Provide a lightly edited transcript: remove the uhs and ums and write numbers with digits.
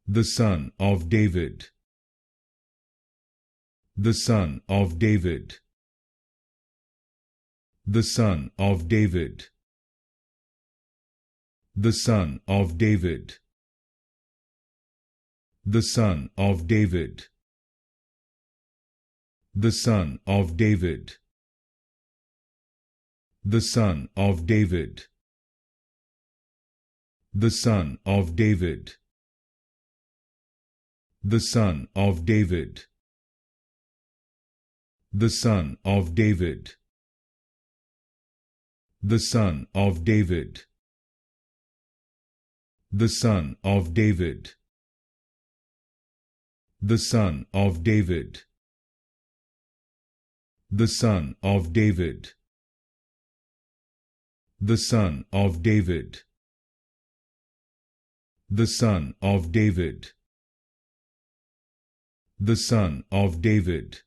the son of David, the son of David, the son of David, the son of David, the son of David, the son of David, the son of David, the son of David, the son of David, the son of David, the son of David, the son of David, the son of David, the son of David, the son of David, the son of David, the son of David,